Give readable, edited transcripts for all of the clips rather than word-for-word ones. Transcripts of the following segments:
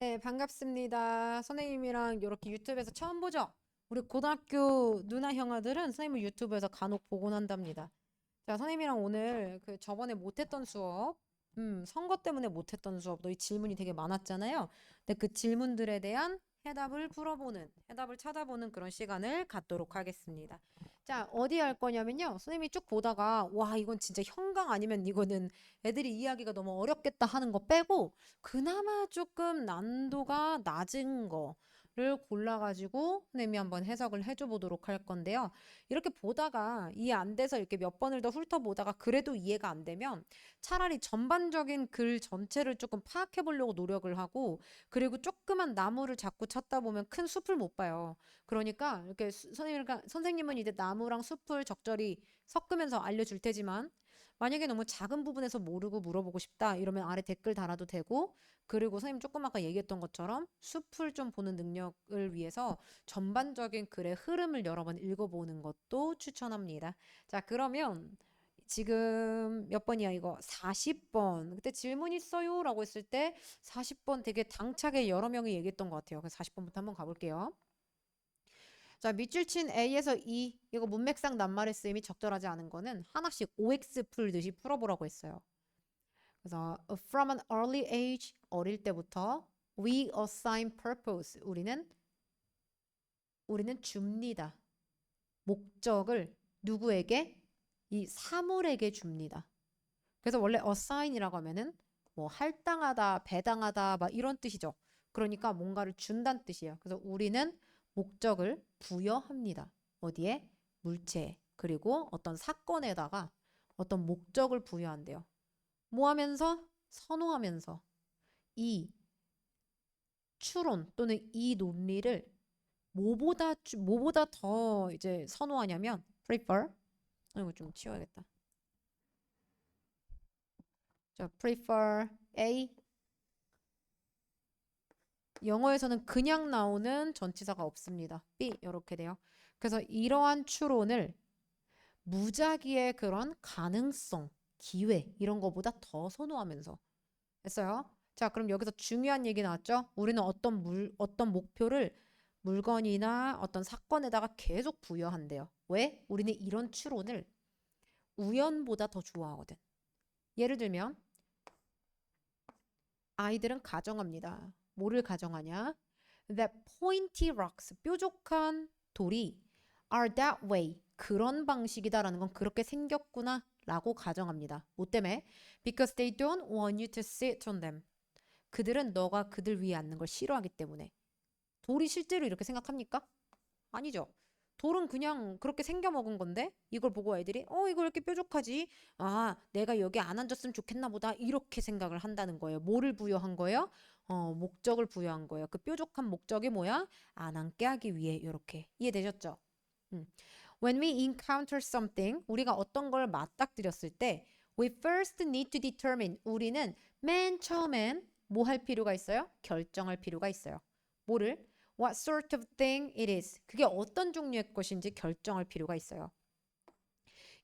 네, 반갑습니다. 선생님이랑 이렇게 유튜브에서 처음 보죠? 우리 고등학교 누나 형아들은 선생님을 유튜브에서 간혹 보곤 한답니다. 자, 선생님이랑 오늘 그 저번에 못했던 수업, 선거 때문에 못했던 수업, 너희 질문이 되게 많았잖아요. 근데 그 질문들에 대한 해답을 풀어보는, 해답을 찾아보는 그런 시간을 갖도록 하겠습니다. 자, 어디 할 거냐면요. 선생님이 쭉 보다가, 와, 이건 진짜 현강 아니면 이거는 애들이 이해하기가 너무 어렵겠다 하는 거 빼고, 그나마 조금 난도가 낮은 거를 골라가지고 선생님이 한번 해석을 해줘 보도록 할 건데요. 이렇게 보다가 이해 안 돼서 이렇게 몇 번을 더 훑어보다가 그래도 이해가 안 되면 차라리 전반적인 글 전체를 조금 파악해 보려고 노력을 하고 그리고 조그만 나무를 자꾸 찾다 보면 큰 숲을 못 봐요. 그러니까 이렇게 선생님은 이제 나무랑 숲을 적절히 섞으면서 알려줄 테지만 만약에 너무 작은 부분에서 모르고 물어보고 싶다 이러면 아래 댓글 달아도 되고 그리고 선생님 조금 아까 얘기했던 것처럼 숲을 좀 보는 능력을 위해서 전반적인 글의 흐름을 여러 번 읽어보는 것도 추천합니다. 자, 그러면 지금 몇 번이야 이거? 40번. 그때 질문 있어요? 라고 했을 때 40번 되게 당차게 여러 명이 얘기했던 것 같아요. 그래서 40번부터 한번 가볼게요. 자, 밑줄 친 A에서 E, 이거 문맥상 낱말의 쓰임이 적절하지 않은 거는 하나씩 OX 풀듯이 풀어보라고 했어요. 그래서 from an early age, 어릴 때부터 we assign purpose, 우리는 줍니다. 목적을 누구에게? 이 사물에게 줍니다. 그래서 원래 assign이라고 하면은 뭐 할당하다, 배당하다 막 이런 뜻이죠. 그러니까 뭔가를 준다는 뜻이에요. 그래서 우리는 목적을 부여합니다. 어디에? 물체에. 그리고 어떤 사건에다가 어떤 목적을 부여한대요. 뭐 하면서? 선호하면서. 이 추론 또는 이 논리를 뭐보다 더 이제 선호하냐면 prefer. 이거 좀 치워야겠다. 자, prefer A. 영어에서는 그냥 나오는 전치사가 없습니다. B 이렇게 돼요. 그래서 이러한 추론을 무작위의 그런 가능성, 기회 이런 거보다 더 선호하면서 했어요. 자, 그럼 여기서 중요한 얘기 나왔죠? 우리는 어떤 목표를 물건이나 어떤 사건에다가 계속 부여한대요. 왜? 우리는 이런 추론을 우연보다 더 좋아하거든. 예를 들면 아이들은 가정합니다. 뭐를 가정하냐? That pointy rocks, 뾰족한 돌이 are that way, 그런 방식이다라는 건 그렇게 생겼구나 라고 가정합니다. 뭐 때문에? Because they don't want you to sit on them. 그들은 너가 그들 위에 앉는 걸 싫어하기 때문에. 돌이 실제로 이렇게 생각합니까? 아니죠. 돌은 그냥 그렇게 생겨 먹은 건데 이걸 보고 애들이 이거 왜 이렇게 뾰족하지? 아, 내가 여기 안 앉았으면 좋겠나 보다. 이렇게 생각을 한다는 거예요. 뭐를 부여한 거예요? 목적을 부여한 거예요. 그 뾰족한 목적이 뭐야? 안 앉게 하기 위해 이렇게. 이해되셨죠? 음. When we encounter something, 우리가 어떤 걸 맞닥뜨렸을 때 we first need to determine, 우리는 맨 처음엔 뭐 할 필요가 있어요? 결정할 필요가 있어요. 뭐를? What sort of thing it is. 그게 어떤 종류의 것인지 결정할 필요가 있어요.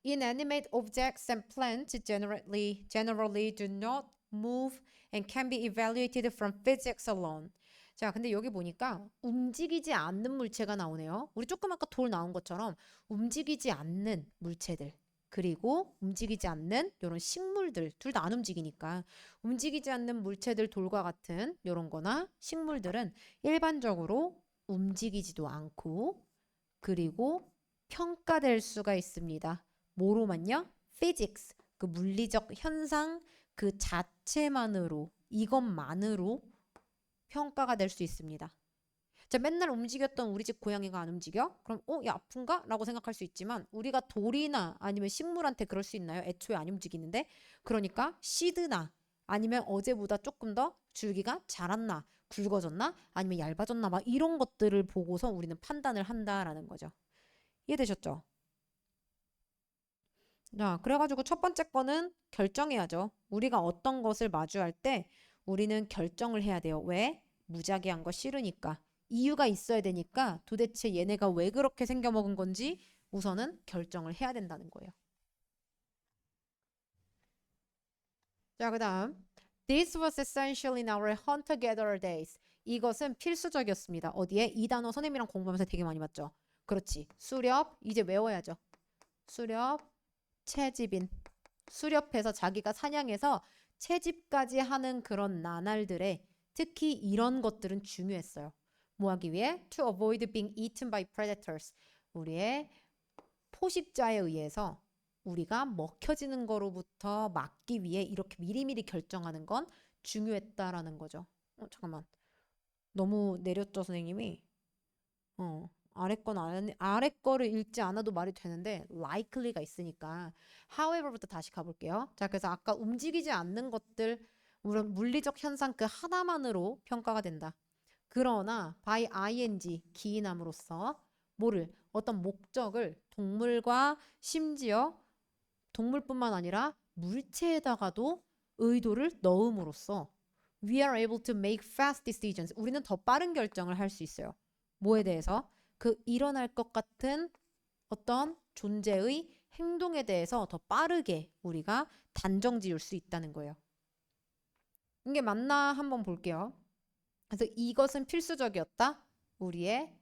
Inanimate objects and plants generally do not move and can be evaluated from physics alone. 자, 근데 여기 보니까 움직이지 않는 물체가 나오네요. 우리 조금 아까 돌 나온 것처럼 움직이지 않는 물체들. 그리고 움직이지 않는 이런 식물들, 둘 다 안 움직이니까 움직이지 않는 물체들 돌과 같은 이런 거나 식물들은 일반적으로 움직이지도 않고 그리고 평가될 수가 있습니다. 뭐로만요? physics, 그 물리적 현상 그 자체만으로, 이것만으로 평가가 될 수 있습니다. 자, 맨날 움직였던 우리 집 고양이가 안 움직여? 그럼 얘 아픈가? 라고 생각할 수 있지만 우리가 돌이나 아니면 식물한테 그럴 수 있나요? 애초에 안 움직이는데. 그러니까 씨드나 아니면 어제보다 조금 더 줄기가 자랐나, 굵어졌나, 아니면 얇아졌나 막 이런 것들을 보고서 우리는 판단을 한다라는 거죠. 이해되셨죠? 자, 그래가지고 첫 번째 거는 결정해야죠. 우리가 어떤 것을 마주할 때 우리는 결정을 해야 돼요. 왜? 무작위한 거 싫으니까. 이유가 있어야 되니까 도대체 얘네가 왜 그렇게 생겨먹은 건지 우선은 결정을 해야 된다는 거예요. 자, 그 다음. This was essential in our hunter-gatherer days. 이것은 필수적이었습니다. 어디에? 이 단어 선생님이랑 공부하면서 되게 많이 봤죠. 그렇지. 수렵 이제 외워야죠. 수렵 채집인. 수렵해서 자기가 사냥해서 채집까지 하는 그런 나날들에 특히 이런 것들은 중요했어요. 뭐 하기 위해? To avoid being eaten by predators. 우리의 포식자에 의해서 우리가 먹혀지는 거로부터 막기 위해 이렇게 미리미리 결정하는 건 중요했다라는 거죠. 잠깐만. 너무 내렸죠, 선생님이? 아래 거를 읽지 않아도 말이 되는데 likely가 있으니까 however부터 다시 가볼게요. 자, 그래서 아까 움직이지 않는 것들 물론 물리적 현상 그 하나만으로 평가가 된다. 그러나 by ing 기인함으로써 뭐를 어떤 목적을 동물과 심지어 동물뿐만 아니라 물체에다가도 의도를 넣음으로써 we are able to make fast decisions. 우리는 더 빠른 결정을 할 수 있어요. 뭐에 대해서? 그 일어날 것 같은 어떤 존재의 행동에 대해서 더 빠르게 우리가 단정 지을 수 있다는 거예요. 이게 맞나 한번 볼게요. 그래서 이것은 필수적이었다. 우리의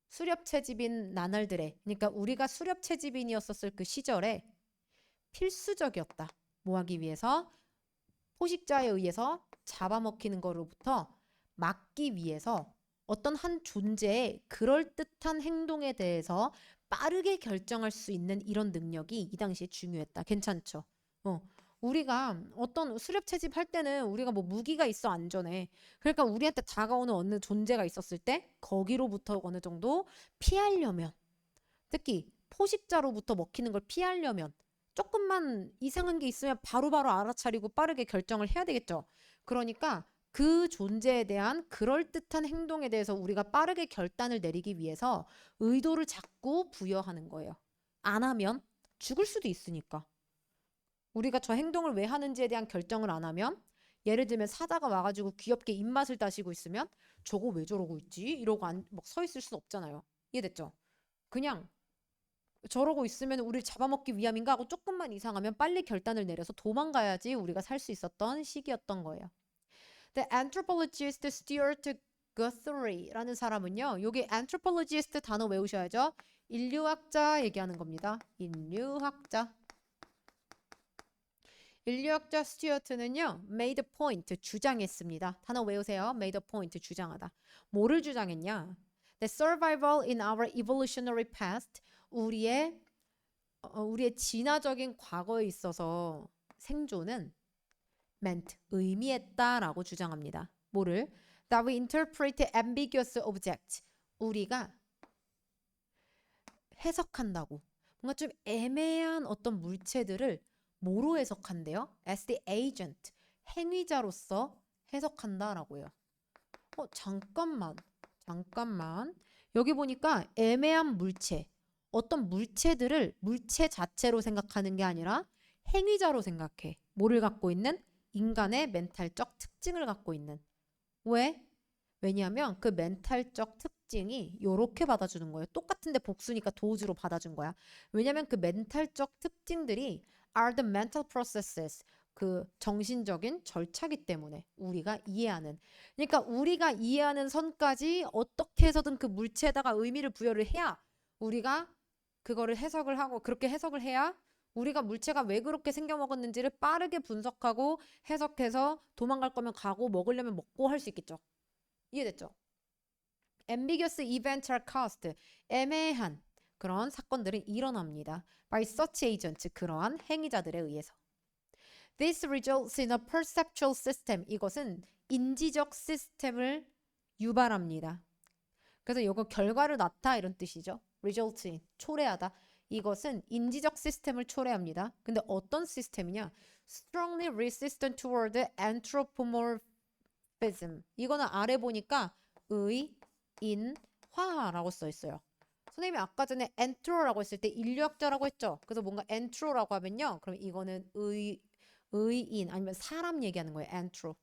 수렵 채집인 나날들의 그러니까 우리가 수렵 채집인이었었을 그 시절에 필수적이었다. 뭐 하기 위해서? 포식자에 의해서 잡아먹히는 거로부터 막기 위해서 어떤 한 존재의 그럴듯한 행동에 대해서 빠르게 결정할 수 있는 이런 능력이 이 당시에 중요했다. 괜찮죠? 우리가 어떤 수렵 채집할 때는 우리가 뭐 무기가 있어 안전해. 그러니까 우리한테 다가오는 어느 존재가 있었을 때 거기로부터 어느 정도 피하려면 특히 포식자로부터 먹히는 걸 피하려면 조금만 이상한 게 있으면 바로바로 알아차리고 빠르게 결정을 해야 되겠죠. 그러니까 그 존재에 대한 그럴듯한 행동에 대해서 우리가 빠르게 결단을 내리기 위해서 의도를 자꾸 부여하는 거예요. 안 하면 죽을 수도 있으니까. 우리가 저 행동을 왜 하는지에 대한 결정을 안 하면 예를 들면 사자가 와가지고 귀엽게 입맛을 다시고 있으면 저거 왜 저러고 있지? 이러고 막 서 있을 수는 없잖아요. 이해됐죠? 그냥 저러고 있으면 우리를 잡아먹기 위함인가 하고 조금만 이상하면 빨리 결단을 내려서 도망가야지 우리가 살 수 있었던 시기였던 거예요. The anthropologist Stuart Guthrie라는 사람은요. 여기 anthropologist 단어 외우셔야죠. 인류학자 얘기하는 겁니다. 인류학자. 인류학자 스튜어트는요. made a point 주장했습니다. 단어 외우세요. made a point 주장하다. 뭐를 주장했냐? The survival in our evolutionary past 우리의 진화적인 과거에 있어서 생존은 meant 의미했다라고 주장합니다. 뭐를? That we interpret ambiguous objects 우리가 해석한다고 뭔가 좀 애매한 어떤 물체들을 뭐로 해석한대요? As the agent 행위자로서 해석한다라고요. 잠깐만 여기 보니까 애매한 물체 어떤 물체들을 물체 자체로 생각하는 게 아니라 행위자로 생각해. 뭐를 갖고 있는? 인간의 멘탈적 특징을 갖고 있는. 왜? 왜냐하면 그 멘탈적 특징이 요렇게 받아주는 거예요. 똑같은데 복수니까 도우주로 받아준 거야. 왜냐하면 그 멘탈적 특징들이 are the mental processes 그 정신적인 절차기 때문에 우리가 이해하는 그러니까 우리가 이해하는 선까지 어떻게 해서든 그 물체에다가 의미를 부여를 해야 우리가 그거를 해석을 하고 그렇게 해석을 해야 우리가 물체가 왜 그렇게 생겨먹었는지를 빠르게 분석하고 해석해서 도망갈 거면 가고 먹으려면 먹고 할 수 있겠죠. 이해됐죠? Ambiguous events are caused. 애매한 그런 사건들이 일어납니다. By such agents. 그러한 행위자들에 의해서. This results in a perceptual system. 이것은 인지적 시스템을 유발합니다. 그래서 이거 결과를 낳다 이런 뜻이죠. result in 초래하다. 이것은 인지적 시스템을 초래합니다. 근데 어떤 시스템이냐? strongly resistant toward anthropomorphism. 이거는 아래 보니까 의인화라고 써 있어요. 선생님이 아까 전에 anthro라고 했을 때 인류학자라고 했죠. 그래서 뭔가 anthro라고 하면요. 그럼 이거는 의인 아니면 사람 얘기하는 거예요. anthro.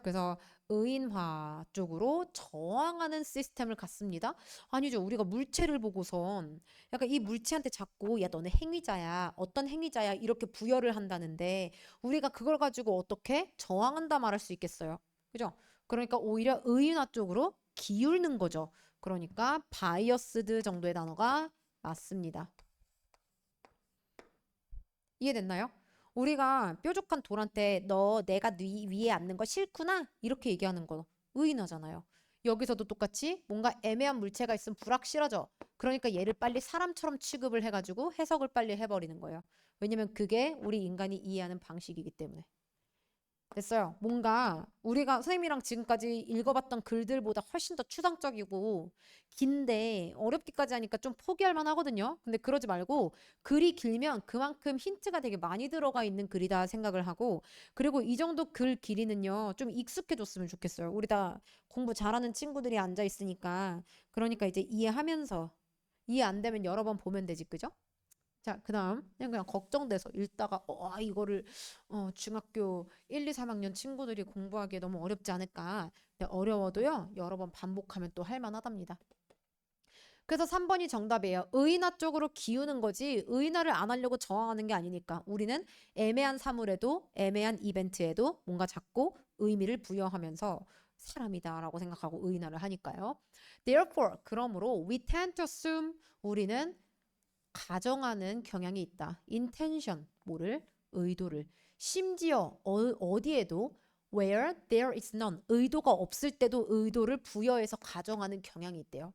그래서 의인화 쪽으로 저항하는 시스템을 갖습니다. 아니죠. 우리가 물체를 보고선 약간 이 물체한테 자꾸 야 너네 행위자야. 어떤 행위자야. 이렇게 부여를 한다는데 우리가 그걸 가지고 어떻게 저항한다 말할 수 있겠어요. 그죠? 그러니까 오히려 의인화 쪽으로 기울는 거죠. 그러니까 biased 정도의 단어가 맞습니다. 이해됐나요? 우리가 뾰족한 돌한테 너 내가 네 위에 앉는 거 싫구나 이렇게 얘기하는 거 의인하잖아요. 여기서도 똑같이 뭔가 애매한 물체가 있으면 불확실하죠. 그러니까 얘를 빨리 사람처럼 취급을 해가지고 해석을 빨리 해버리는 거예요. 왜냐면 그게 우리 인간이 이해하는 방식이기 때문에. 됐어요. 뭔가 우리가 선생님이랑 지금까지 읽어봤던 글들보다 훨씬 더 추상적이고 긴데 어렵기까지 하니까 좀 포기할 만하거든요. 근데 그러지 말고 글이 길면 그만큼 힌트가 되게 많이 들어가 있는 글이다 생각을 하고 그리고 이 정도 글 길이는요. 좀 익숙해졌으면 좋겠어요. 우리 다 공부 잘하는 친구들이 앉아 있으니까 그러니까 이제 이해하면서 이해 안 되면 여러 번 보면 되지, 그죠? 자, 그다음 그냥 걱정돼서 읽다가 이거를 중학교 1, 2, 3학년 친구들이 공부하기에 너무 어렵지 않을까. 근데 어려워도요. 여러 번 반복하면 또 할 만하답니다. 그래서 3번이 정답이에요. 의인화 쪽으로 기우는 거지 의인화를 안 하려고 저항하는 게 아니니까 우리는 애매한 사물에도 애매한 이벤트에도 뭔가 자꾸 의미를 부여하면서 사람이다라고 생각하고 의인화를 하니까요. Therefore, 그러므로 we tend to assume 우리는 가정하는 경향이 있다. intention, 뭐를? 의도를. 심지어 어디에도 where there is none, 의도가 없을 때도 의도를 부여해서 가정하는 경향이 있대요.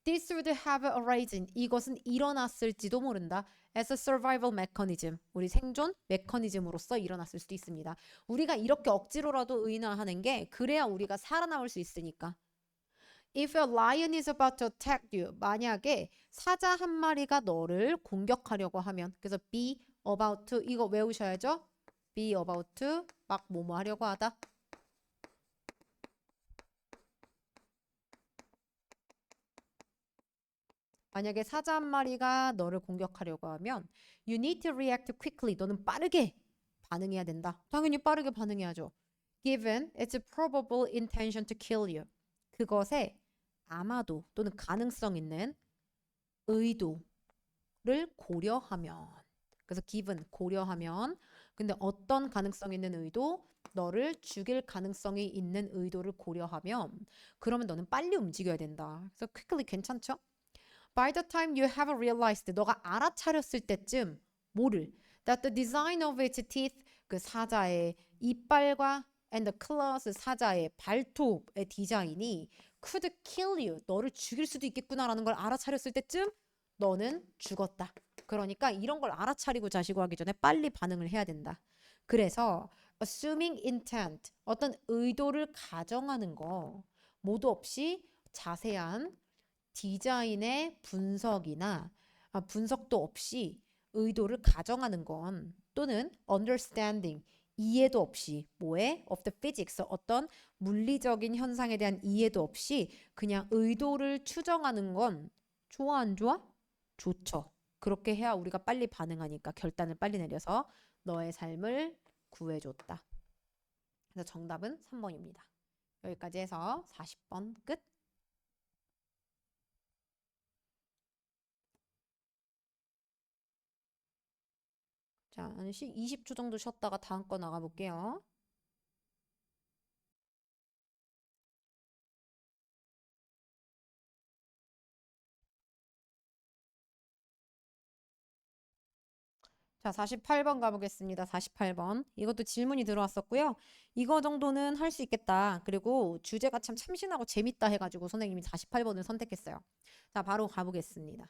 This would have arisen, 이것은 일어났을지도 모른다. As a survival mechanism, 우리 생존 메커니즘으로서 일어났을 수도 있습니다. 우리가 이렇게 억지로라도 의인화하는 게 그래야 우리가 살아남을 수 있으니까. If a lion is about to attack you, 만약에 사자 한 마리가 너를 공격하려고 하면, 그래서 be about to 이거 외우셔야죠. be about to 막 뭐뭐 하려고 하다. 만약에 사자 한 마리가 너를 공격하려고 하면 you need to react quickly. 너는 빠르게 반응해야 된다. 당연히 빠르게 반응해야죠. Given its probable intention to kill you. 그것에 아마도 또는 가능성 있는 의도를 고려하면 그래서 given 고려하면 근데 어떤 가능성 있는 의도 너를 죽일 가능성이 있는 의도를 고려하면 그러면 너는 빨리 움직여야 된다. 그래서 quickly 괜찮죠? By the time you have realized 너가 알아차렸을 때쯤 뭐를 that the design of its teeth 그 사자의 이빨과 and the claws 사자의 발톱의 디자인이 could kill you 너를 죽일 수도 있겠구나라는 걸 알아차렸을 때쯤 너는 죽었다. 그러니까 이런 걸 알아차리고 자시고 하기 전에 빨리 반응을 해야 된다. 그래서 assuming intent 어떤 의도를 가정하는 거 모두 없이 자세한 디자인의 분석이나 분석도 없이 의도를 가정하는 건 또는 understanding 이해도 없이 뭐에 of the physics 어떤 물리적인 현상에 대한 이해도 없이 그냥 의도를 추정하는 건 좋아 안 좋아? 좋죠. 그렇게 해야 우리가 빨리 반응하니까 결단을 빨리 내려서 너의 삶을 구해줬다. 그래서 정답은 3번입니다. 여기까지 해서 40번 끝. 자, 20초 정도 쉬었다가 다음 거 나가볼게요. 자, 48번 가보겠습니다. 48번. 이것도 질문이 들어왔었고요. 이거 정도는 할 수 있겠다. 그리고 주제가 참 참신하고 재밌다 해가지고 선생님이 48번을 선택했어요. 자, 바로 가보겠습니다.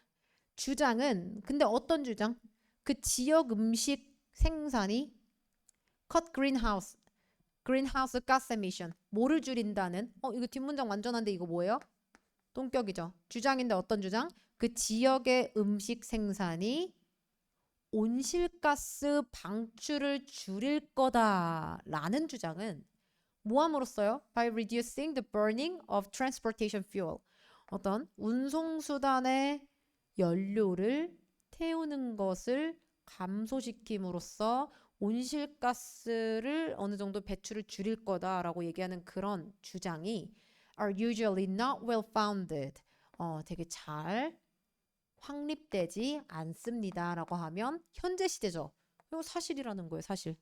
주장은, 근데 어떤 주장? 그 지역 음식 생산이 cut greenhouse gas emission. 뭐를 줄인다는? 이거 뒷문장 완전한데 이거 뭐예요? 똥격이죠. 주장인데 어떤 주장? 그 지역의 음식 생산이 온실가스 방출을 줄일 거다라는 주장은 뭐함으로써요? By reducing the burning of transportation fuel. 어떤 운송수단의 연료를 태우는 것을 감소시킴으로써 온실가스를 어느 정도 배출을 줄일 거다라고 얘기하는 그런 주장이 are usually not well founded. 되게 잘 확립되지 않습니다라고 하면 현재 시제죠. 이거 사실이라는 거예요, 사실.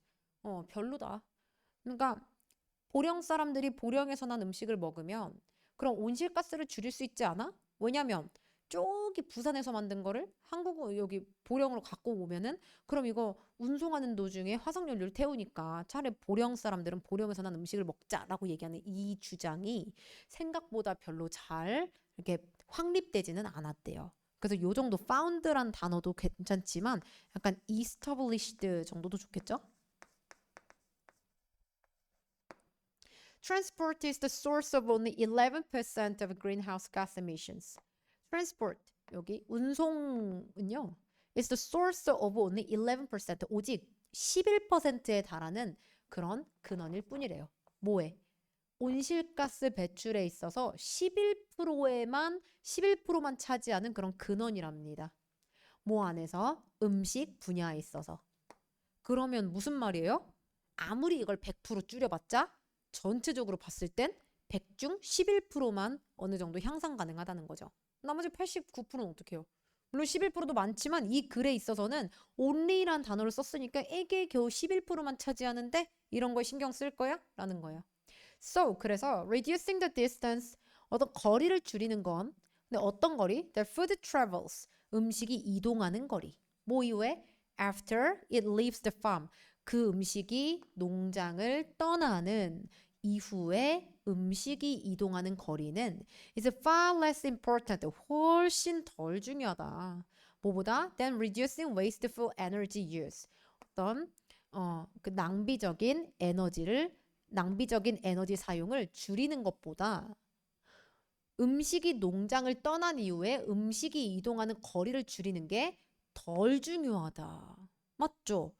별로다. 그러니까 보령 사람들이 보령에서 난 음식을 먹으면 그럼 온실가스를 줄일 수 있지 않아? 왜냐면 저기 부산에서 만든 거를 한국 여기 보령으로 갖고 오면은 그럼 이거 운송하는 도중에 화석연료를 태우니까 차라리 보령 사람들은 보령에서 난 음식을 먹자라고 얘기하는 이 주장이 생각보다 별로 잘 이렇게 확립되지는 않았대요. 그래서 요 정도 found란 단어도 괜찮지만 약간 established 정도도 좋겠죠? Transport is the source of only 11% of greenhouse gas emissions. Transport, 여기 운송은요. is the source of only 11%, 오직 11%에 달하는 그런 근원일 뿐이래요. 뭐에? 온실가스 배출에 있어서 11%만 차지하는 그런 근원이랍니다. 뭐 안에서? 음식 분야에 있어서. 그러면 무슨 말이에요? 아무리 이걸 100% 줄여봤자 전체적으로 봤을 땐 100 중 11%만 어느 정도 향상 가능하다는 거죠. 나머지 89%는 어떻게 해요? 물론 11%도 많지만 이 글에 있어서는 only란 단어를 썼으니까 이게 겨우 11%만 차지하는데 이런 거에 신경 쓸 거야? 라는 거예요. So, 그래서 reducing the distance, 어떤 거리를 줄이는 건 근데 어떤 거리? The food travels, 음식이 이동하는 거리. 뭐 이후에? After it leaves the farm, 그 음식이 농장을 떠나는 이후에 음식이 이동하는 거리는 is far less important, 훨씬 덜 중요하다. 뭐보다? Than reducing wasteful energy use, 어떤 그 낭비적인 에너지 사용을 줄이는 것보다 음식이 농장을 떠난 이후에 음식이 이동하는 거리를 줄이는 게 덜 중요하다. 맞죠?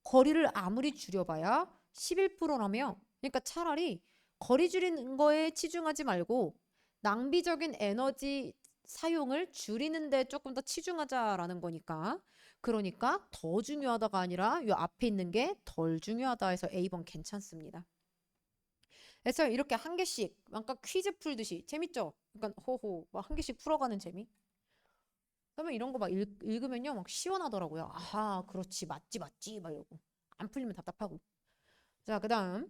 거리를 아무리 줄여봐야 11%라며. 그러니까 차라리 거리 줄이는 거에 치중하지 말고 낭비적인 에너지 사용을 줄이는 데 조금 더 치중하자라는 거니까. 그러니까 더 중요하다가 아니라 이 앞에 있는 게 덜 중요하다 해서 A번 괜찮습니다. 그래서 이렇게 한 개씩 아까 퀴즈 풀듯이 재밌죠? 약간 호호 막 한 개씩 풀어가는 재미. 그러면 이런 거 막 읽으면요 막 시원하더라고요. 아하 그렇지 맞지 막 이러고 안 풀리면 답답하고. 자 그다음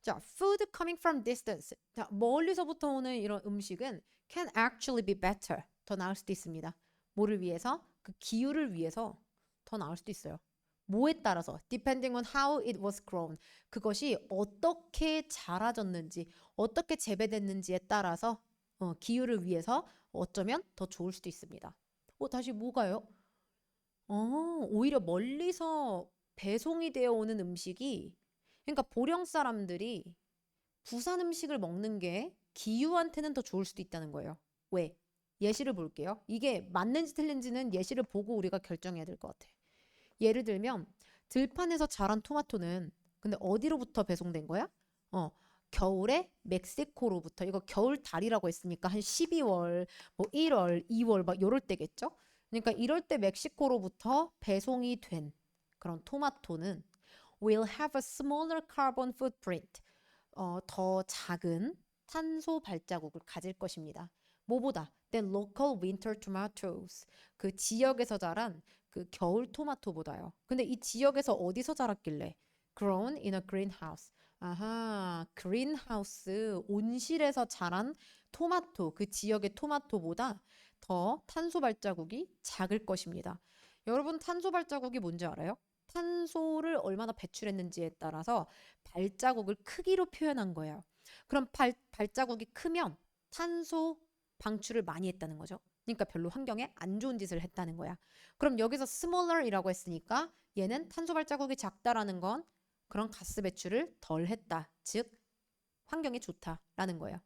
자 food coming from distance. 자 멀리서부터 오는 이런 음식은 can actually be better. 더 나을 수도 있습니다. 뭐를 위해서? 그 기후를 위해서 더 나을 수도 있어요. 뭐에 따라서 depending on how it was grown, 그것이 어떻게 자라졌는지 어떻게 재배됐는지에 따라서 기후를 위해서 어쩌면 더 좋을 수도 있습니다. 다시 뭐가요? 오히려 멀리서 배송이 되어 오는 음식이 그러니까 보령 사람들이 부산 음식을 먹는 게 기후한테는 더 좋을 수도 있다는 거예요. 왜? 예시를 볼게요. 이게 맞는지 틀린지는 예시를 보고 우리가 결정해야 될 것 같아. 예를 들면 들판에서 자란 토마토는 근데 어디로부터 배송된 거야? 겨울에 멕시코로부터. 이거 겨울 달이라고 했으니까 한 12월, 뭐 1월, 2월 막 요럴 때겠죠? 그러니까 이럴 때 멕시코로부터 배송이 된 그런 토마토는 will have a smaller carbon footprint. 더 작은 탄소 발자국을 가질 것입니다. 뭐보다? than local winter tomatoes. 그 지역에서 자란 그 겨울 토마토보다요. 근데 이 지역에서 어디서 자랐길래? grown in a greenhouse. 아하, 그린하우스, 온실에서 자란 토마토, 그 지역의 토마토보다 더 탄소 발자국이 작을 것입니다. 여러분, 탄소 발자국이 뭔지 알아요? 탄소를 얼마나 배출했는지에 따라서 발자국을 크기로 표현한 거예요. 그럼 발자국이 크면 탄소 방출을 많이 했다는 거죠. 그러니까 별로 환경에 안 좋은 짓을 했다는 거야. 그럼 여기서 smaller이라고 했으니까 얘는 탄소 발자국이 작다라는 건 그런 가스 배출을 덜 했다. 즉 환경에 좋다라는 거예요.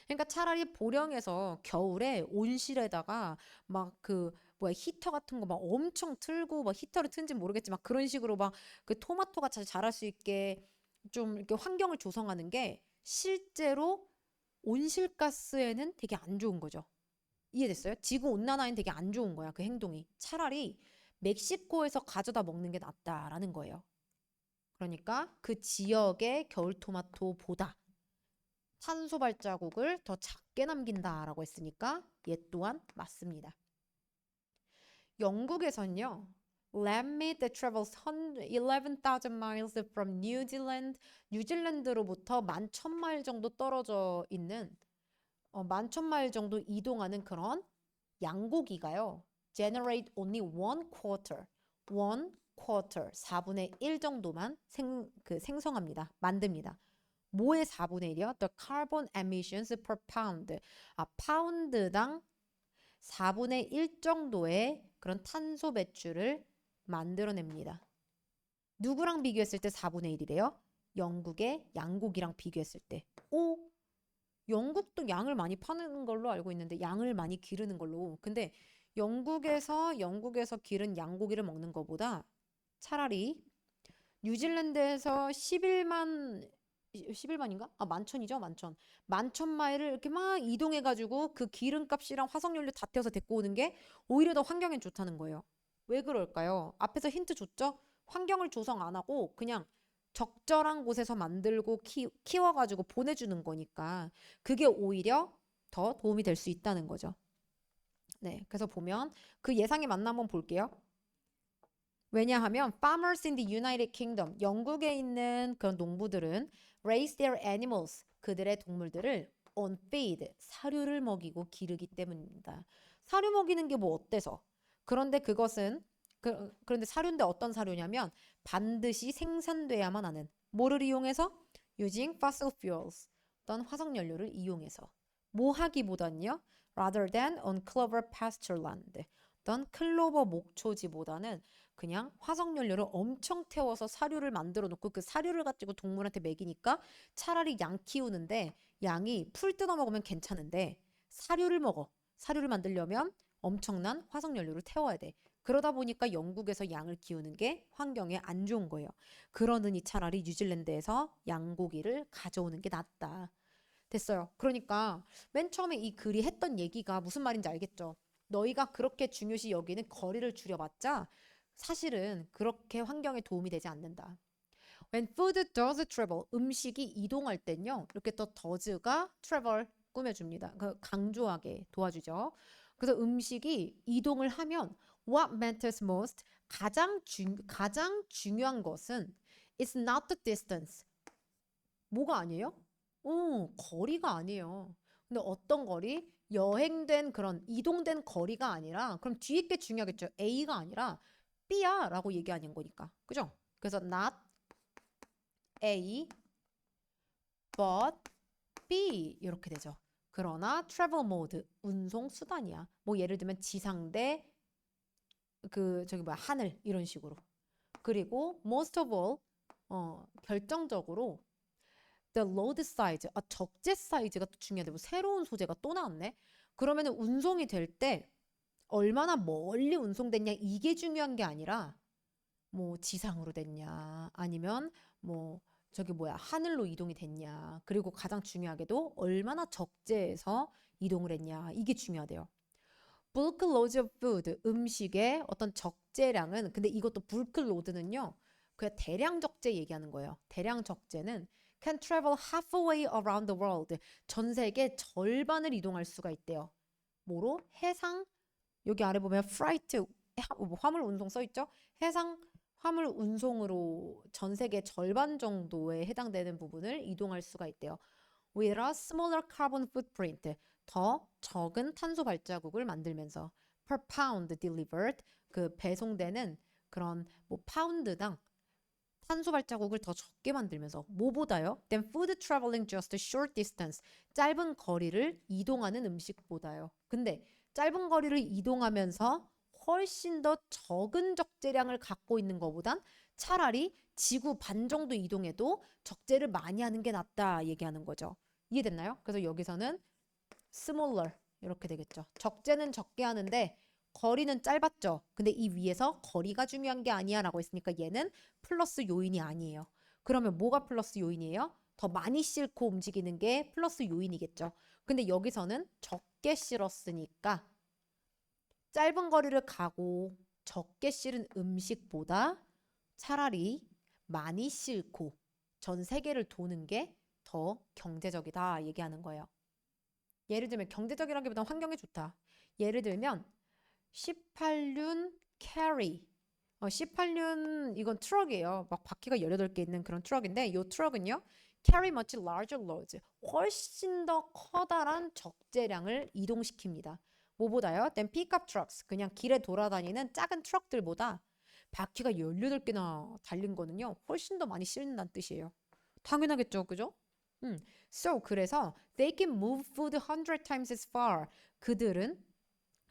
그러니까 차라리 보령에서 겨울에 온실에다가 막 그 뭐야 히터 같은 거 막 엄청 틀고 막 히터를 튼지 모르겠지만 그런 식으로 막 그 토마토가 잘 자랄 수 있게 좀 이렇게 환경을 조성하는 게 실제로 온실가스에는 되게 안 좋은 거죠. 이해됐어요? 지구 온난화에는 되게 안 좋은 거야, 그 행동이. 차라리 멕시코에서 가져다 먹는 게 낫다라는 거예요. 그러니까 그 지역의 겨울토마토보다 탄소 발자국을 더 작게 남긴다라고 했으니까 얘 또한 맞습니다. 영국에서는요, Land meat that travels 11,000 miles from New Zealand. 뉴질랜드로부터 11,000마일 정도 떨어져 있는 11,000마일 정도 이동하는 그런 양고기가요. Generate only one quarter. one quarter. 4분의 1 정도만 생성합니다. 만듭니다. 뭐의 4분의 1이요? The carbon emissions per pound. 파운드당 4분의 1 정도의 그런 탄소 배출을 만들어냅니다. 누구랑 비교했을 때 4분의 1이래요? 영국의 양고기랑 비교했을 때. 오, 영국도 양을 많이 파는 걸로 알고 있는데 양을 많이 기르는 걸로. 근데 영국에서 기른 양고기를 먹는 것보다 차라리 뉴질랜드에서 11만인가? 11,000이죠, 11,000. 11,000마일을 이렇게 막 이동해가지고 그 기름값이랑 화석연료 다 태워서 데리고 오는 게 오히려 더 환경에 좋다는 거예요. 왜 그럴까요? 앞에서 힌트 줬죠? 환경을 조성 안 하고 그냥 적절한 곳에서 만들고 키워가지고 보내주는 거니까 그게 오히려 더 도움이 될 수 있다는 거죠. 네, 그래서 보면 그 예상이 맞나 한번 볼게요. 왜냐하면 farmers in the United Kingdom, 영국에 있는 그런 농부들은 raise their animals, 그들의 동물들을 on feed, 사료를 먹이고 기르기 때문입니다. 사료 먹이는 게 뭐 어때서? 그런데 그것은 그런데 사료인데 어떤 사료냐면 반드시 생산돼야만 하는 뭐를 이용해서? using fossil fuels, 어떤 화석연료를 이용해서 뭐 하기보단요? rather than on clover pasture land, 어떤 클로버 목초지보다는 그냥 화석연료를 엄청 태워서 사료를 만들어 놓고 그 사료를 가지고 동물한테 먹이니까 차라리 양 키우는데 양이 풀 뜯어 먹으면 괜찮은데 사료를 먹어. 사료를 만들려면 엄청난 화석연료를 태워야 돼. 그러다 보니까 영국에서 양을 키우는 게 환경에 안 좋은 거예요. 그러느니 차라리 뉴질랜드에서 양고기를 가져오는 게 낫다. 됐어요. 그러니까 맨 처음에 이 글이 했던 얘기가 무슨 말인지 알겠죠? 너희가 그렇게 중요시 여기는 거리를 줄여봤자 사실은 그렇게 환경에 도움이 되지 않는다. When food does travel, 음식이 이동할 땐요. 이렇게 또 does가 travel 꾸며줍니다. 강조하게 도와주죠. 그래서 음식이 이동을 하면 what matters most, 가장 중요한 것은 is not the distance. 뭐가 아니에요? 거리가 아니에요. 근데 어떤 거리? 여행된 그런 이동된 거리가 아니라 그럼 뒤에 게 중요하겠죠. A가 아니라 B야 라고 얘기하는 거니까. 그죠? 그래서 not A but B 이렇게 되죠. 그러나 travel mode 운송 수단이야. 뭐 예를 들면 지상 대 하늘 이런 식으로. 그리고 most of all 결정적으로 the load size 적재 사이즈가 또 중요한데 뭐 새로운 소재가 또 나왔네. 그러면은 운송이 될 때 얼마나 멀리 운송됐냐 이게 중요한 게 아니라 뭐 지상으로 됐냐 아니면 뭐 하늘로 이동이 됐냐 그리고 가장 중요하게도 얼마나 적재에서 이동을 했냐 이게 중요하대요. bulk loads of food 음식의 어떤 적재량은 근데 이것도 bulk load는요 그냥 대량 적재 얘기하는 거예요. 대량 적재는 can travel halfway around the world 전 세계 절반을 이동할 수가 있대요. 뭐로? 해상 여기 아래 보면 freight 화물 운송 써 있죠? 해상 화물 운송으로 전 세계 절반 정도에 해당되는 부분을 이동할 수가 있대요. with a smaller carbon footprint 더 적은 탄소 발자국을 만들면서 per pound delivered 그 배송되는 그런 뭐 파운드당 탄소 발자국을 더 적게 만들면서 뭐보다요? than food traveling just a short distance 짧은 거리를 이동하는 음식보다요. 근데 짧은 거리를 이동하면서 훨씬 더 적은 적재량을 갖고 있는 것보단 차라리 지구 반 정도 이동해도 적재를 많이 하는 게 낫다 얘기하는 거죠. 이해됐나요? 그래서 여기서는 smaller 이렇게 되겠죠. 적재는 적게 하는데 거리는 짧았죠. 근데 이 위에서 거리가 중요한 게 아니야 라고 했으니까 얘는 플러스 요인이 아니에요. 그러면 뭐가 플러스 요인이에요? 더 많이 싣고 움직이는 게 플러스 요인이겠죠. 근데 여기서는 적게 실었으니까 짧은 거리를 가고 적게 실은 음식보다 차라리 많이 싣고 전 세계를 도는 게 더 경제적이다 얘기하는 거예요. 예를 들면 경제적이라기보다 환경에 좋다. 예를 들면 18륜 carry C8륜 이건 트럭이에요. 막 바퀴가 18개 있는 그런 트럭인데 이 트럭은요. carry much larger loads. 훨씬 더 커다란 적재량을 이동시킵니다. 뭐보다요? than pickup trucks. 그냥 길에 돌아다니는 작은 트럭들보다 바퀴가 18개나 달린 거는요. 훨씬 더 많이 실린다는 뜻이에요. 당연하겠죠. 그죠? So 그래서 they can move food 100 times as far. 그들은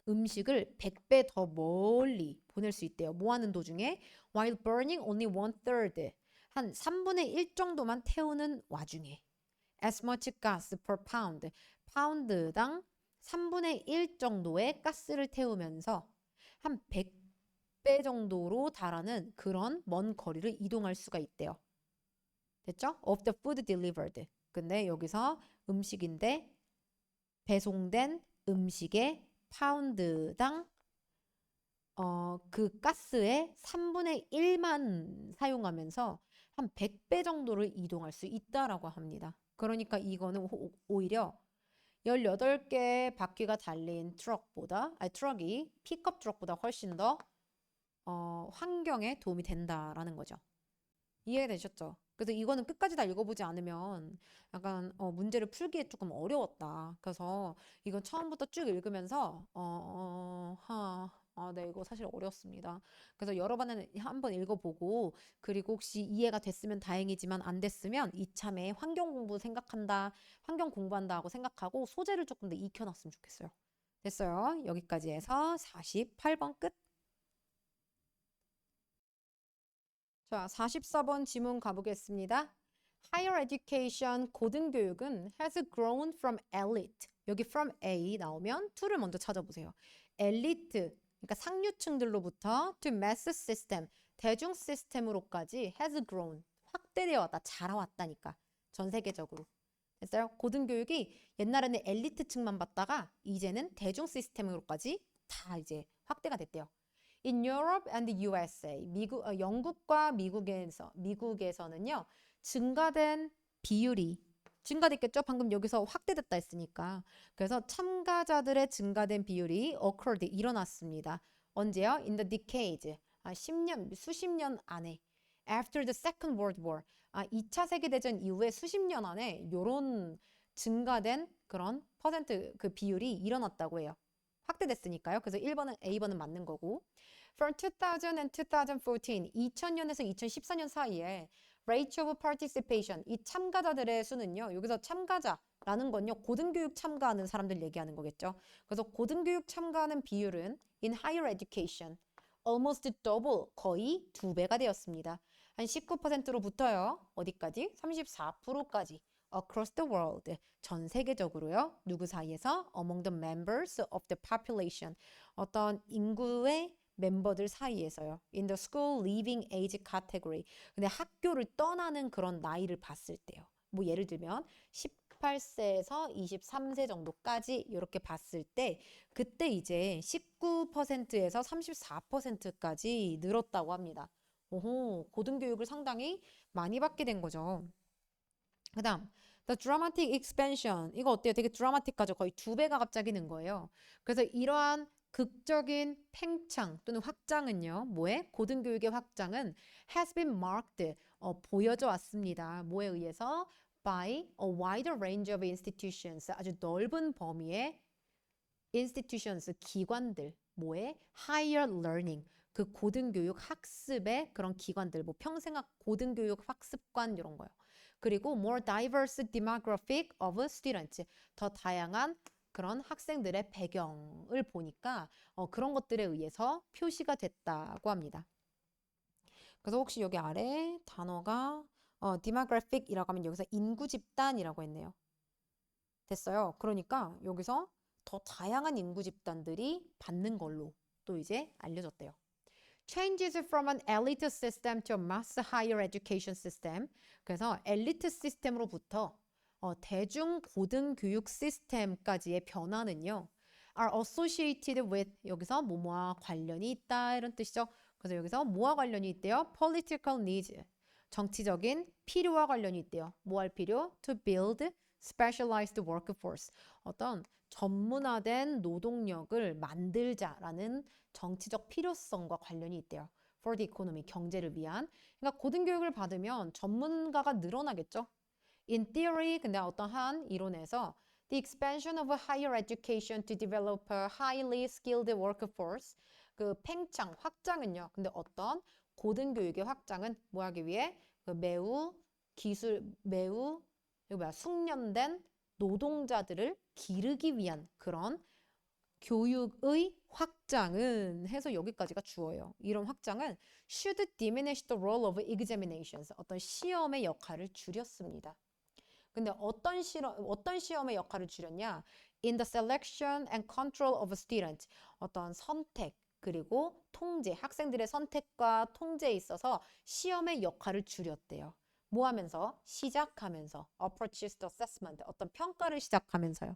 음식을 100배 더 멀리 보낼 수 있대요. 뭐 하는 도중에? While burning only 1/3. 한 3분의 1 정도만 태우는 와중에. As much gas per pound. 파운드당 3분의 1 정도의 가스를 태우면서 한 100배 정도로 달하는 그런 먼 거리를 이동할 수가 있대요. 됐죠? Of the food delivered. 근데 여기서 음식인데 배송된 음식의 파운드당 그 가스의 3분의 1만 사용하면서 한 100배 정도를 이동할 수 있다라고 합니다. 그러니까 이거는 오히려 18개 바퀴가 달린 트럭이 픽업 트럭보다 훨씬 더 환경에 도움이 된다라는 거죠. 이해되셨죠? 그래서 이거는 끝까지 다 읽어보지 않으면 약간 문제를 풀기에 조금 어려웠다. 그래서 이건 처음부터 쭉 읽으면서 네, 이거 사실 어려웠습니다. 그래서 여러 번은 한번 읽어보고 그리고 혹시 이해가 됐으면 다행이지만 안 됐으면 이참에 환경 공부 생각한다, 환경 공부한다 하고 생각하고 소재를 조금 더 익혀놨으면 좋겠어요. 됐어요. 여기까지 해서 48번 끝. 자, 44번 지문 가보겠습니다. Higher education, 고등교육은 has grown from elite. 여기 from A 나오면 to를 먼저 찾아보세요. elite, 그러니까 상류층들로부터 to mass system, 대중 시스템으로까지 has grown, 확대되어 왔다, 자라왔다니까. 전 세계적으로. 됐어요? 고등교육이 옛날에는 엘리트층만 받다가 이제는 대중 시스템으로까지 다 이제 확대가 됐대요. In Europe and the USA, 영국과 미국에서는요, 증가된 비율이 증가됐겠죠? 방금 여기서 확대됐다 했으니까. 그래서 참가자들의 증가된 비율이 occurred, 일어났습니다. 언제요? In the decades, 10년, 수십 년 안에. After the Second World War, 2차 세계대전 이후에 수십 년 안에 요런 증가된 그런 퍼센트 그 비율이 일어났다고 해요. 확대됐으니까요. 그래서 1번은 A번은 맞는 거고. From 2000 and 2014, 2000년에서 2014년 사이에 rate of participation, 이 참가자들의 수는요. 여기서 참가자라는 건요. 고등교육 참가하는 사람들 얘기하는 거겠죠. 그래서 고등교육 참가하는 비율은 in higher education almost double, 거의 2배가 되었습니다. 한 19%로부터요. 어디까지? 34%까지. Across the world, 전 세계적으로요. 누구 사이에서? Among the members of the population, 어떤 인구의 멤버들 사이에서요. In the school leaving age category, 근데 학교를 떠나는 그런 나이를 봤을 때요. 뭐 예를 들면 18세에서 23세 정도까지 이렇게 봤을 때 그때 이제 19%에서 34%까지 늘었다고 합니다. 오호, 고등교육을 상당히 많이 받게 된 거죠. 그 다음 The dramatic expansion, 이거 어때요? 되게 드라마틱하죠? 거의 2배가 갑자기 는 거예요. 그래서 이러한 극적인 팽창 또는 확장은요. 뭐에? 고등교육의 확장은 has been marked, 보여져 왔습니다. 뭐에 의해서? By a wider range of institutions, 아주 넓은 범위의 institutions, 기관들. 뭐에? Higher learning, 그 고등교육 학습의 그런 기관들. 뭐 평생학 고등교육 학습관 이런 거요. 그리고 more diverse demographic of students, 더 다양한 그런 학생들의 배경을 보니까 그런 것들에 의해서 표시가 됐다고 합니다. 그래서 혹시 여기 아래 단어가 demographic이라고 하면 여기서 인구 집단이라고 했네요. 됐어요. 그러니까 여기서 더 다양한 인구 집단들이 받는 걸로 또 이제 알려졌대요. Changes from an elite system to a mass higher education system. 그래서 엘리트 시스템으로부터 대중 고등교육 시스템까지의 변화는요. are associated with, 여기서 뭐뭐와 관련이 있다 이런 뜻이죠. 그래서 여기서 뭐와 관련이 있대요? Political needs, 정치적인 필요와 관련이 있대요. 뭐 할 필요? To build specialized workforce, 어떤 전문화된 노동력을 만들자라는 정치적 필요성과 관련이 있대요. for the economy, 경제를 위한. 그러니까 고등교육을 받으면 전문가가 늘어나겠죠. In theory, 근데 어떠한 이론에서 the expansion of higher education to develop a highly skilled workforce, 그 팽창, 확장은요. 근데 어떤 고등교육의 확장은 뭐 하기 위해? 그 매우 숙련된 노동자들을 기르기 위한 그런 교육의 확장은 해서 여기까지가 주어요. 이런 확장은 should diminish the role of examinations. 어떤 시험의 역할을 줄였습니다. 근데 어떤 시험의 역할을 줄였냐? In the selection and control of students. 어떤 선택 그리고 통제, 학생들의 선택과 통제에 있어서 시험의 역할을 줄였대요. 뭐 하면서? 시작하면서. Approaches to assessment. 어떤 평가를 시작하면서요.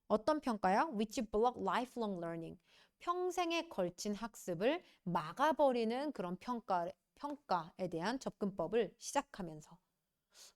어떤 평가요? Which block lifelong learning. 평생에 걸친 학습을 막아버리는 그런 평가에 대한 접근법을 시작하면서.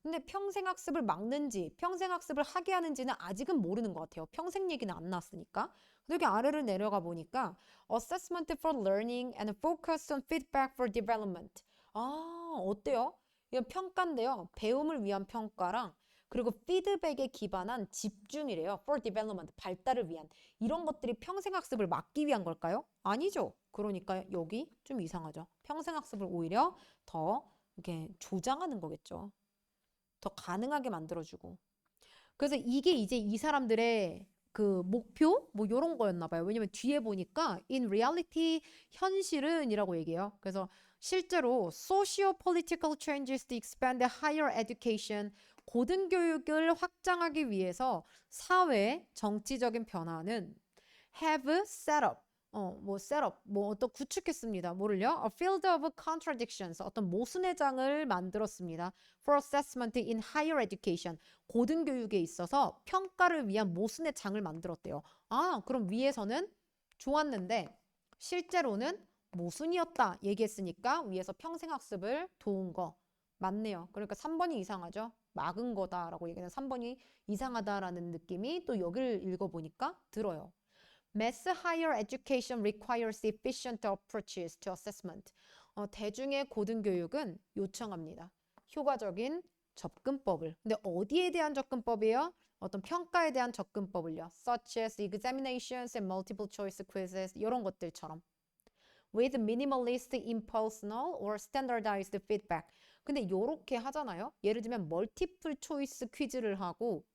근데 평생 학습을 막는지, 평생 학습을 하게 하는지는 아직은 모르는 것 같아요. 평생 얘기는 안 나왔으니까. 여기 아래를 내려가 보니까 Assessment for Learning and Focus on Feedback for Development. 아, 어때요? 이건 평가인데요. 배움을 위한 평가랑 그리고 피드백에 기반한 집중이래요. For development, 발달을 위한. 이런 것들이 평생 학습을 막기 위한 걸까요? 아니죠. 그러니까 여기 좀 이상하죠. 평생 학습을 오히려 더 이렇게 조장하는 거겠죠. 더 가능하게 만들어주고. 그래서 이게 이제 이 사람들의 그 목표? 뭐 요런 거였나 봐요. 왜냐면 뒤에 보니까 in reality 현실은 이라고 얘기해요. 그래서 실제로 socio-political changes to expand the higher education 고등교육을 확장하기 위해서 사회 정치적인 변화는 have set up 어떤 구축했습니다. 뭐를요? A field of contradictions, 어떤 모순의 장을 만들었습니다. For assessment in higher education, 고등교육에 있어서 평가를 위한 모순의 장을 만들었대요. 아, 그럼 위에서는 좋았는데 실제로는 모순이었다 얘기했으니까 위에서 평생학습을 도운 거 맞네요. 그러니까 3번이 이상하죠? 막은 거다라고 얘기하는 3번이 이상하다라는 느낌이 또 여기를 읽어보니까 들어요. Mass higher education requires efficient approaches to assessment. 대중의 고등교육은 요청합니다. 효과적인 접근법을. 근데 어디에 대한 접근법이에요? 어떤 평가에 대한 접근법을요. Such as examinations and multiple choice quizzes 이런 것들처럼. With minimalist impersonal or standardized feedback. 근데 요렇게 하잖아요. 예를 들면 멀티플 초이스 퀴즈를 하고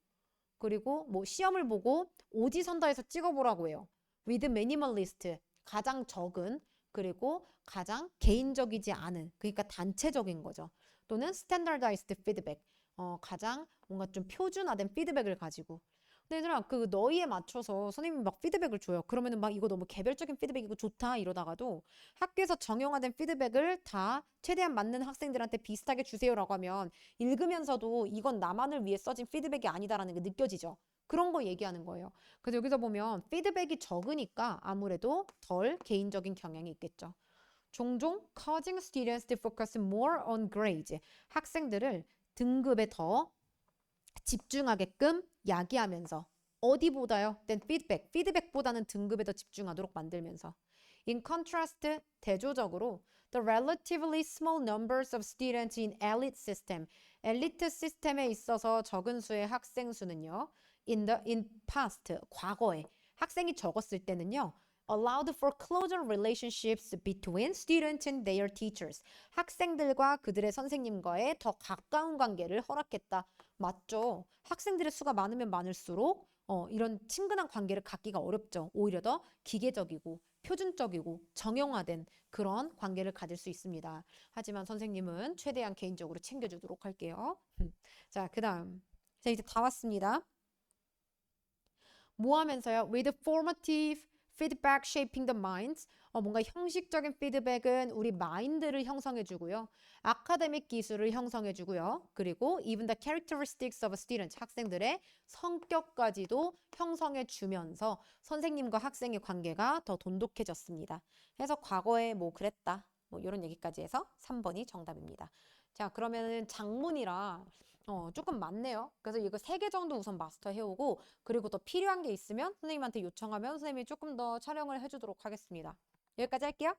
그리고 뭐 시험을 보고 오지선다해서 찍어보라고 해요. With minimalist, 가장 적은 그리고 가장 개인적이지 않은 그러니까 단체적인 거죠. 또는 standardized feedback, 가장 뭔가 좀 표준화된 피드백을 가지고. 근데 얘들아 그 너희에 맞춰서 선생님이 막 피드백을 줘요. 그러면은 막 이거 너무 개별적인 피드백이고 좋다 이러다가도 학교에서 정형화된 피드백을 다 최대한 맞는 학생들한테 비슷하게 주세요라고 하면 읽으면서도 이건 나만을 위해 써진 피드백이 아니다라는 게 느껴지죠. 그런 거 얘기하는 거예요. 그래서 여기서 보면 피드백이 적으니까 아무래도 덜 개인적인 경향이 있겠죠. 종종 causing students to focus more on grades. 학생들을 등급에 더 집중하게끔 야기하면서 어디보다요? then feedback, 피드백보다는 등급에 더 집중하도록 만들면서 in contrast, 대조적으로 the relatively small numbers of students in elite system, 엘리트 시스템에 있어서 적은 수의 학생 수는요 in past, 과거에 학생이 적었을 때는요 allowed for closer relationships between students and their teachers. 학생들과 그들의 선생님과의 더 가까운 관계를 허락했다. 맞죠? 학생들의 수가 많으면 많을수록 이런 친근한 관계를 갖기가 어렵죠. 오히려 더 기계적이고 표준적이고 정형화된 그런 관계를 가질 수 있습니다. 하지만 선생님은 최대한 개인적으로 챙겨주도록 할게요. 자, 그 다음. 자, 이제 다 왔습니다. 뭐 하면서요? With formative feedback shaping the minds. 뭔가 형식적인 피드백은 우리 마인드를 형성해주고요. 아카데믹 기술을 형성해주고요. 그리고 even the characteristics of students. 학생들의 성격까지도 형성해주면서 선생님과 학생의 관계가 더 돈독해졌습니다. 해서 과거에 뭐 그랬다. 뭐 이런 얘기까지 해서 3번이 정답입니다. 자, 그러면은 장문이라 조금 많네요. 그래서 이거 3개 정도 우선 마스터 해오고 그리고 더 필요한 게 있으면 선생님한테 요청하면 선생님이 조금 더 촬영을 해주도록 하겠습니다. 여기까지 할게요.